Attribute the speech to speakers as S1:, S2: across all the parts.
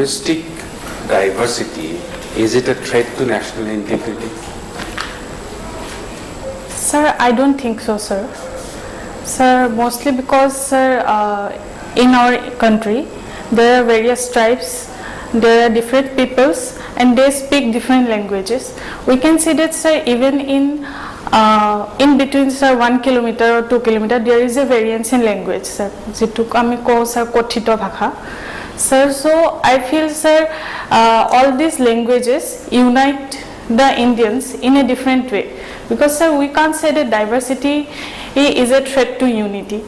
S1: linguistic diversity, is it a threat to national integrity?
S2: Sir, I don't think so, sir. Sir, mostly because, sir, in our country, there are various tribes, there are different peoples, and they speak different languages. We can see that, sir, even in between, sir, 1 kilometer or 2 kilometer, there is a variance in language, sir. Jituk ami ko, sir, kothito bhasha. Sir, so I feel, sir, all these languages unite the Indians in a different way. Because, sir, we can't say that diversity is a threat to unity.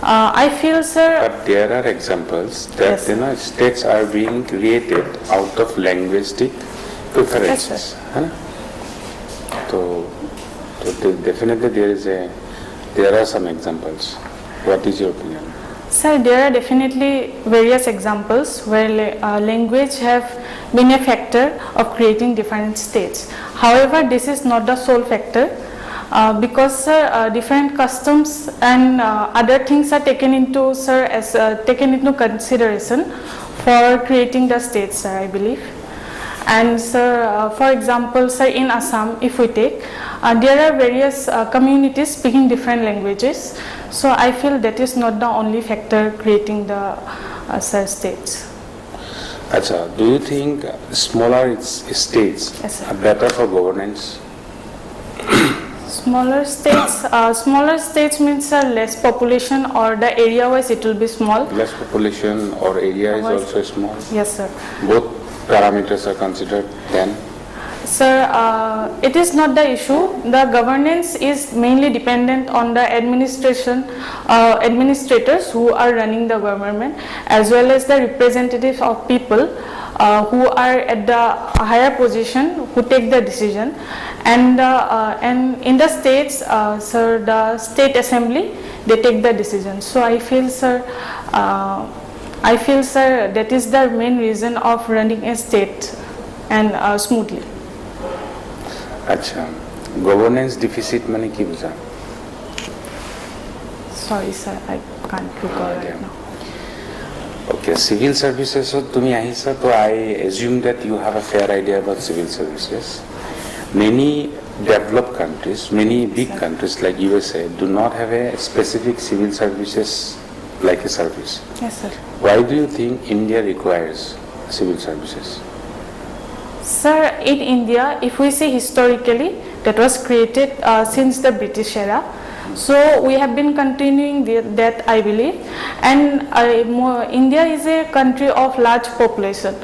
S2: I feel, sir.
S1: But there are examples that yes, states are being created out of linguistic preferences.
S2: Yes,
S1: so definitely there are some examples. What is your opinion?
S2: Sir, there are definitely various examples where language have been a factor of creating different states. However, this is not the sole factor because, sir, different customs and other things are taken into, sir, as taken into consideration for creating the states, sir, I believe. And, sir, for example, sir, in Assam, if we take, there are various communities speaking different languages. So I feel that is not the only factor creating the states.
S1: Achha, do you think smaller states
S2: yes,
S1: are better for governance?
S2: Smaller states means less population, or the area wise it will be small.
S1: Less population or area is also small?
S2: Yes, sir.
S1: Both parameters are considered then?
S2: Sir, it is not the issue. The governance is mainly dependent on the administrators who are running the government, as well as the representatives of people who are at the higher position who take the decision. And in the states, sir, the state assembly, they take the decision. So I feel, sir, that is the main reason of running a state and smoothly.
S1: Acha, governance deficit mane ki buja?
S2: Sorry, sir, I can't recall right now.
S1: Okay, civil services. So, tumi ahisa, so I assume that you have a fair idea about civil services. Many developed countries, many big countries like USA, do not have a specific civil services like a service.
S2: Yes, sir.
S1: Why do you think India requires civil services?
S2: Sir, in India, if we see historically, that was created since the British era. So we have been continuing that, I believe. And India is a country of large population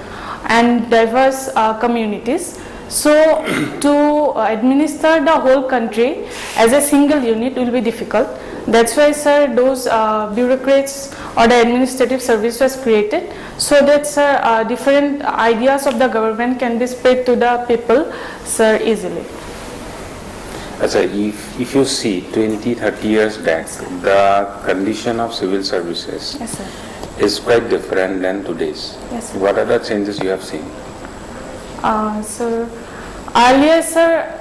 S2: and diverse communities. So to administer the whole country as a single unit will be difficult. That's why, sir, those bureaucrats or the administrative service was created, so that, sir, different ideas of the government can be spread to the people, sir, easily.
S1: If you see 20-30 years back, the condition of civil services
S2: yes, sir,
S1: is quite different than today's.
S2: Yes, sir.
S1: What are the changes you have seen?
S2: So earlier, sir,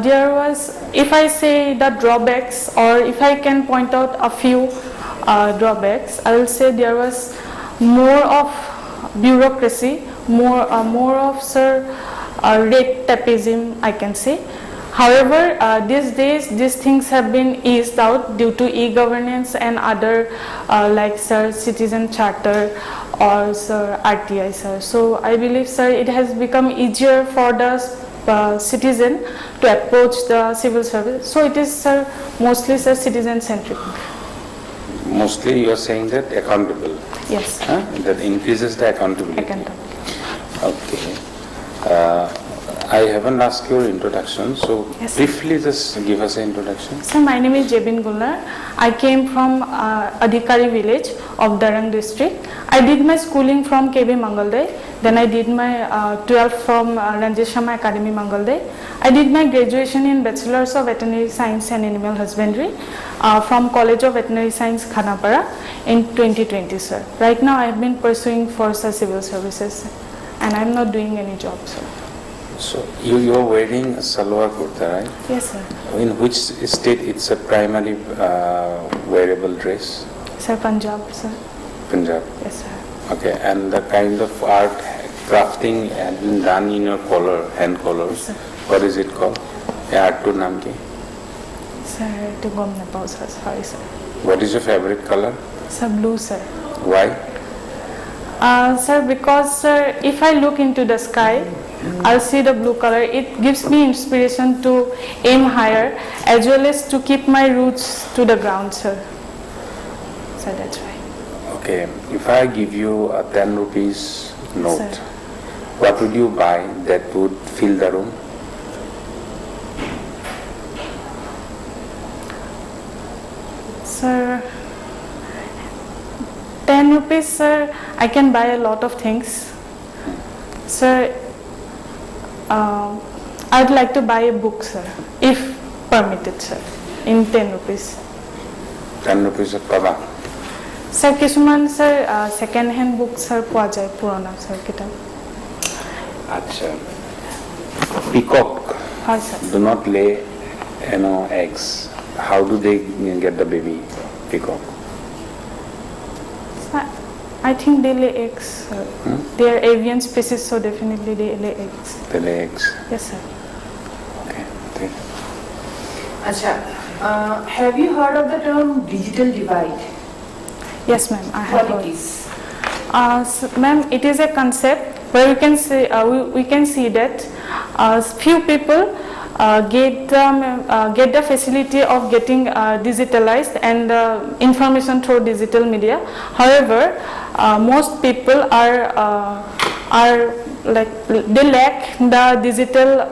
S2: there was, if I say the drawbacks, or if I can point out a few drawbacks, I will say there was more of bureaucracy, more of, sir, red tapeism, I can say. However, these days these things have been eased out due to e-governance and other like, sir, citizen charter or, sir, RTI, sir. So I believe, sir, it has become easier for the citizen to approach the civil service. So it is, sir, mostly, sir, citizen centric.
S1: Mostly you are saying that accountable.
S2: Yes.
S1: That increases the accountability. Okay. I haven't asked your introduction, so yes, briefly just give us an introduction.
S2: So my name is Jebin Gulnar. I came from Adhikari village of Darang district. I did my schooling from KB Mangalde. Then I did my 12th from Ranjit Sharma Academy Mangalde. I did my graduation in Bachelor's of Veterinary Science and Animal Husbandry from College of Veterinary Science Khanapara in 2020, sir. Right now I have been pursuing for civil services and I am not doing any job, sir.
S1: So you are wearing a salwar kurta, right?
S2: Yes, sir.
S1: In which state it's a primary wearable dress?
S2: Sir, Punjab, sir.
S1: Punjab.
S2: Yes, sir.
S1: Okay, and the kind of art crafting had been done in your collar, hand collars. What is it called? Art to naam ki?
S2: Sir, to gom na pao sir. Sorry sir.
S1: What is your favorite color?
S2: Sir, blue sir.
S1: Why?
S2: Sir, because sir, if I look into the sky, I'll see the blue color. It gives me inspiration to aim higher as well as to keep my roots to the ground, sir. So that's why.
S1: Okay, if I give you a 10 rupees note,
S2: Sir.
S1: what would you buy that would fill the room?
S2: Sir, 10 rupees, sir, I can buy a lot of things. Sir, I'd like to buy a book, sir, if permitted, sir, in 10 rupees.
S1: 10 rupees of paba.
S2: Sir, kisuman, sir, second hand book, sir, poa jai, purana, sir, kitab.
S1: Acha. Peacock
S2: Hi, sir.
S1: do not lay, eggs. How do they get the baby peacock?
S2: Sir, I think they lay eggs, sir. They are avian species, so definitely they lay eggs.
S1: They lay eggs.
S2: Yes, sir.
S1: Okay. Okay.
S3: Acha, have you heard of the term digital divide?
S2: Yes, ma'am, I have
S3: What it
S2: heard.
S3: is?
S2: Ma'am, it is a concept where we can say we can see that few people get the facility of getting digitalized and information through digital media. However, most people are like they lack the digital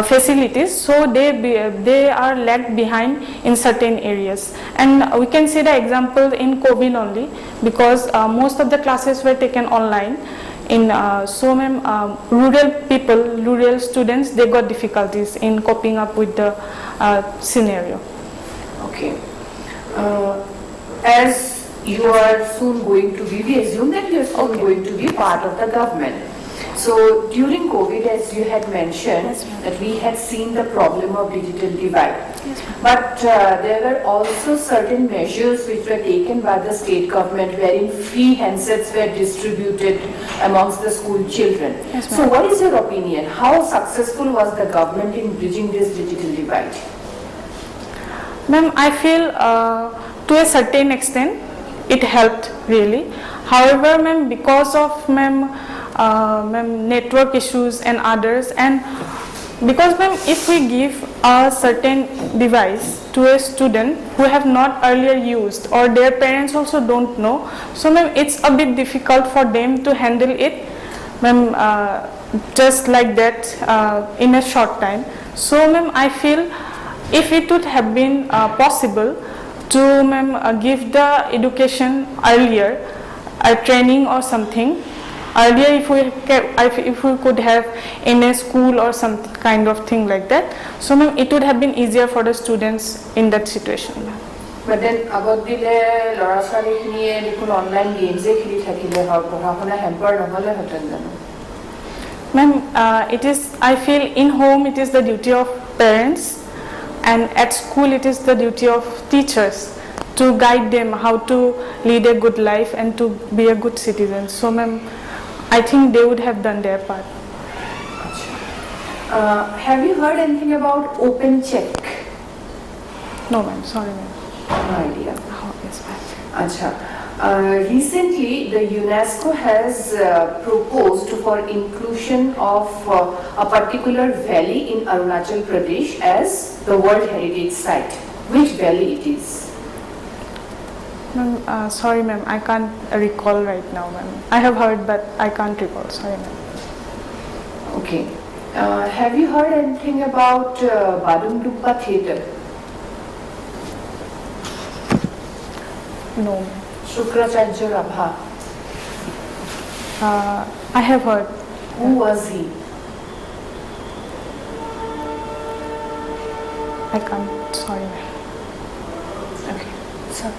S2: facilities, so they are lagged behind in certain areas. And we can see the example in COVID only, because most of the classes were taken online. So ma'am, rural students, they got difficulties in coping up with the scenario.
S3: Okay. As you are soon going to be, we assume that you are soon going to be part of the government. So during COVID, as you had mentioned,
S2: Yes, ma'am.
S3: that we had seen the problem of digital divide.
S2: Yes, ma'am.
S3: But there were also certain measures which were taken by the state government wherein free handsets were distributed amongst the school children.
S2: Yes,
S3: So
S2: ma'am.
S3: what is your opinion? How successful was the government in bridging this digital divide?
S2: Ma'am, I feel to a certain extent it helped really. However, ma'am, because of network issues and others, and because ma'am, if we give a certain device to a student who have not earlier used or their parents also don't know, so ma'am, it's a bit difficult for them to handle it, ma'am, just like that in a short time. So ma'am, I feel if it would have been possible to give the education earlier, a training or something earlier, if we could have in a school or some kind of thing like that, so ma'am, it would have been easier for the students in that situation.
S3: But then about the Laura Sari online games,
S2: Ma'am, it is, I feel in home it is the duty of parents, and at school it is the duty of teachers to guide them how to lead a good life and to be a good citizen. So ma'am, I think they would have done their part.
S3: Have you heard anything about open check?
S2: No ma'am, sorry ma'am.
S3: No idea.
S2: Oh, yes ma'am.
S3: Acha. Recently, the UNESCO has proposed for inclusion of a particular valley in Arunachal Pradesh as the World Heritage Site. Which valley it is?
S2: Ma'am, sorry ma'am, I can't recall right now ma'am. I have heard but I can't recall, sorry ma'am.
S3: Okay. Have you heard anything about Badumduppa Theatre?
S2: No ma'am.
S3: Shukracharya Rabha.
S2: I have heard.
S3: Who was he?
S2: I can't, sorry ma'am.
S3: Okay.
S2: Sir.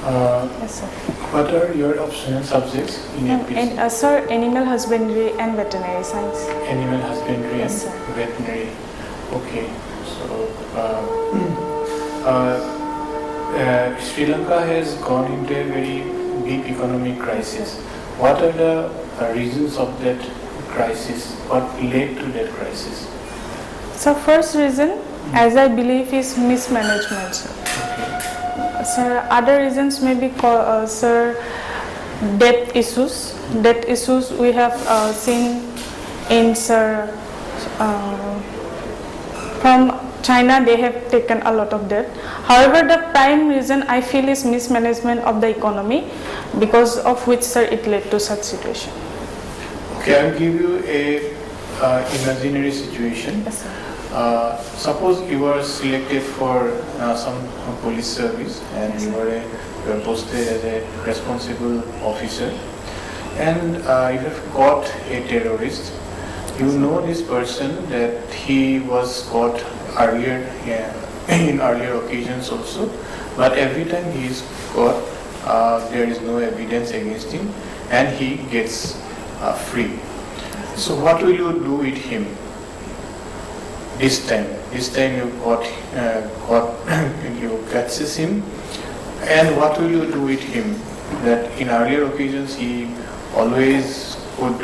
S2: Yes sir.
S4: What are your optional subjects in APSC?
S2: Sir, animal husbandry and veterinary science.
S4: Animal husbandry
S2: Yes,
S4: and
S2: sir.
S4: veterinary. Okay, so Sri Lanka has gone into a very big economic crisis. What are the reasons of that crisis? What led to that crisis?
S2: So first reason, as I believe, is mismanagement.
S4: Okay.
S2: Sir, other reasons may be sir, debt issues. Debt issues we have seen in sir, from China they have taken a lot of debt. However, the prime reason I feel is mismanagement of the economy, because of which sir it led to such situation.
S4: Okay, I'll give you a imaginary situation.
S2: Yes, sir.
S4: Suppose you were selected for some police service and
S2: Yes,
S4: you were posted as a responsible officer, and you have caught a terrorist. You know this person, that he was caught earlier, in earlier occasions also, but every time he is caught, there is no evidence against him and he gets free. So what will you do with him this time? This time you you catches him, and what will you do with him? That in earlier occasions he always could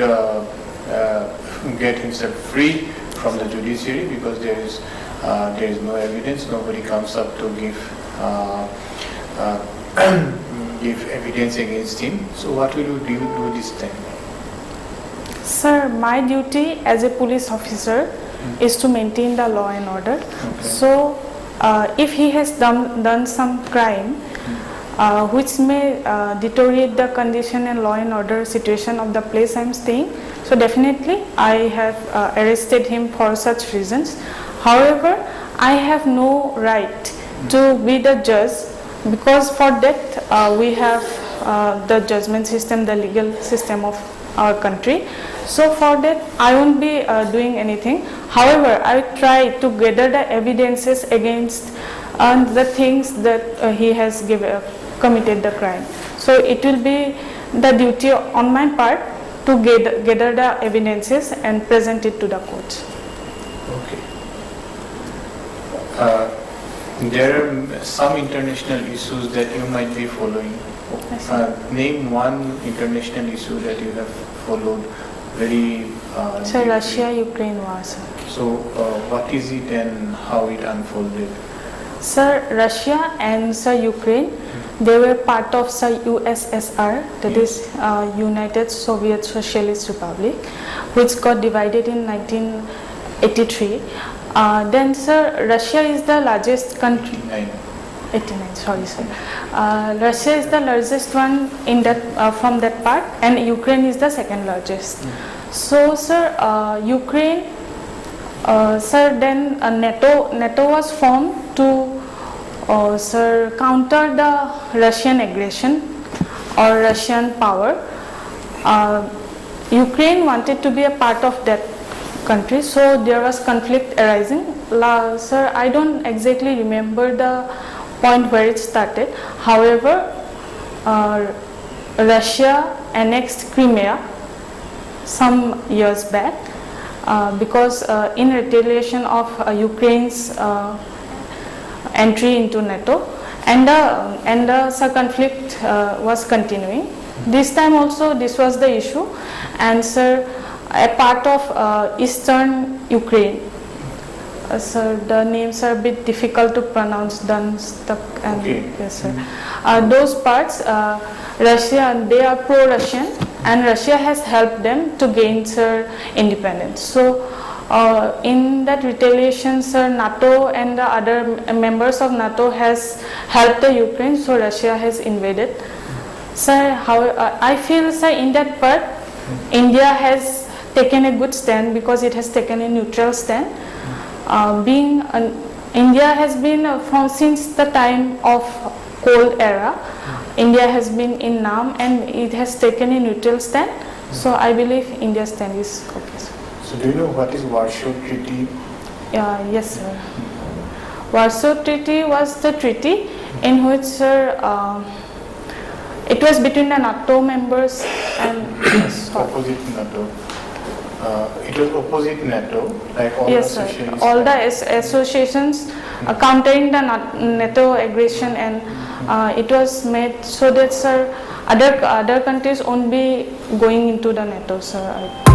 S4: get himself free from the judiciary because there is no evidence, nobody comes up to give evidence against him. So what will you do this time?
S2: Sir, my duty as a police officer is to maintain the law and order.
S4: Okay.
S2: So, if he has done some crime which may deteriorate the condition and law and order situation of the place I am staying, so definitely I have arrested him for such reasons. However, I have no right to be the judge, because for that we have the judgment system, the legal system of our country. So for that I won't be doing anything. However, I will try to gather the evidences against the things that he has committed the crime. So it will be the duty on my part to gather the evidences and present it to the court.
S4: Okay. There are some international issues that you might be following. Name one international issue that you have followed very
S2: So
S4: deeply.
S2: Russia-Ukraine war, sir.
S4: So what is it and how it unfolded?
S2: Sir, Russia and Sir Ukraine, they were part of Sir USSR, that is United Soviet Socialist Republic, which got divided in 1983. Then sir, Russia is the largest country. 89, sorry sir. Russia is the largest one in that from that part, and Ukraine is the second largest. So sir, Ukraine, sir, then NATO was formed to sir, counter the Russian aggression or Russian power. Ukraine wanted to be a part of that country, so there was conflict arising. Sir, I don't exactly remember the point where it started. However, Russia annexed Crimea some years back because in retaliation of Ukraine's entry into NATO, and the conflict was continuing. This time also this was the issue, and sir, a part of eastern Ukraine. Sir, the names are a bit difficult to pronounce. Donetsk and
S4: Okay.
S2: yes, sir. Those parts, Russia, they are pro-Russian, and Russia has helped them to gain sir independence. So, in that retaliation, sir, NATO and the other members of NATO has helped the Ukraine. So Russia has invaded. Sir, I feel, sir, in that part, India has taken a good stand because it has taken a neutral stand. India has been since the time of Cold Era, India has been in NAM and it has taken a neutral stand. So I believe India's stand is okay, sir.
S4: So do you know what is Warsaw Treaty?
S2: Yes, sir. Warsaw Treaty was the treaty in which, sir, it was between the NATO members and
S4: Opposite NATO. It was opposite NATO, like all
S2: yes,
S4: the
S2: sir.
S4: socialist.
S2: All the associations countering the NATO aggression, and it was made so that, sir, other countries won't be going into the NATO, sir.